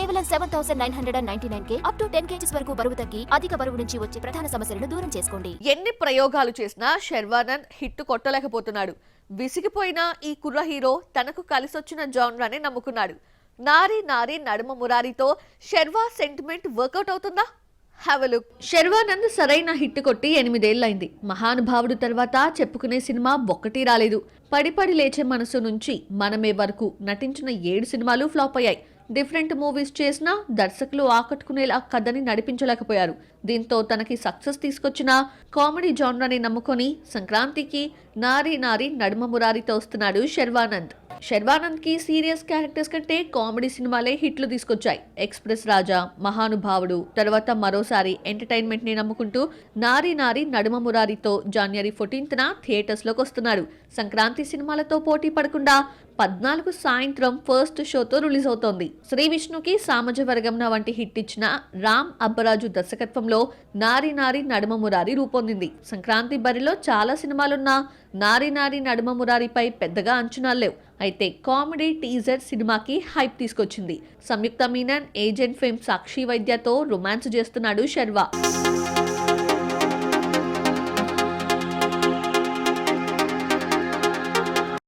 కేవలం 7,999 up to 10 kgs వరకు బరువు తగ్గి అధిక బరువు నుంచి వచ్చే ప్రధాన సమస్యలను దూరం చేసుకోండి. ఎన్ని ప్రయోగాలు చేసినా శర్వానంద్ హిట్ కొట్టలేకపోతున్నాడు. విసిగిపోయిన ఈ కుర్ర హీరో తనకు కలిసొచ్చిన జాన్రానే నమ్ముకున్నాడు. నారీ నారీ నడుమ మురారితో శర్వా సెంటిమెంట్ వర్కౌట్ అవుతుందా? Have a look. శర్వానంద్ సరైన హిట్ కొట్టి 8 ఏళ్లైంది. మహానుభావుడు తర్వాత చెప్పుకునే సినిమా ఒక్కటి రాలేదు. పడి లేచే మనసు నుంచి మనమే వరకు నటించిన 7 సినిమాలు ఫ్లాప్ అయ్యాయి. డిఫరెంట్ మూవీస్ చేసినా దర్శకులు ఆకట్టుకునేలా కథని నడిపించలేకపోయారు. దీంతో తనకి సక్సెస్ తీసుకొచ్చిన కామెడీ జాన్రాని నమ్ముకొని సంక్రాంతికి నారీ నారీ నడుమ మురారితో వస్తున్నాడు శర్వానంద్. శర్వానంద్ కి సీరియస్ క్యారెక్టర్స్ కంటే కామెడీ సినిమాలే హిట్లు తీసుకొచ్చాయి. ఎక్స్ప్రెస్ రాజా, మహానుభావుడు, తర్వాత మరోసారి ఎంటర్టైన్మెంట్ ని నమ్ముకుంటూ నారీ నారీ నడుమ మురారితో జనవరి 14న థియేటర్స్ లోకి వస్తున్నాడు. సంక్రాంతి సినిమాలతో పోటీ పడకుండా 14 సాయంత్రం ఫస్ట్ షోతో రిలీజ్ అవుతోంది. శ్రీ విష్ణుకి సామజవర్గంన వంటి హిట్ ఇచ్చిన రామ్ అబ్బరాజు దర్శకత్వంలో నారీ నారీ నడుమ మురారి రూపొందింది. సంక్రాంతి బరిలో చాలా సినిమాలున్నా నారీ నారీ నడుమ మురారిపై పెద్దగా అంచనాలు లేవు. అయితే కామెడీ టీజర్ సినిమాకి హైప్ తీసుకొచ్చింది. సంయుక్త మీనన్ ఏజెంట్ ఫేమ్ సాక్షి వైద్యతో రొమాన్స్ చేస్తున్నాడు శర్వా.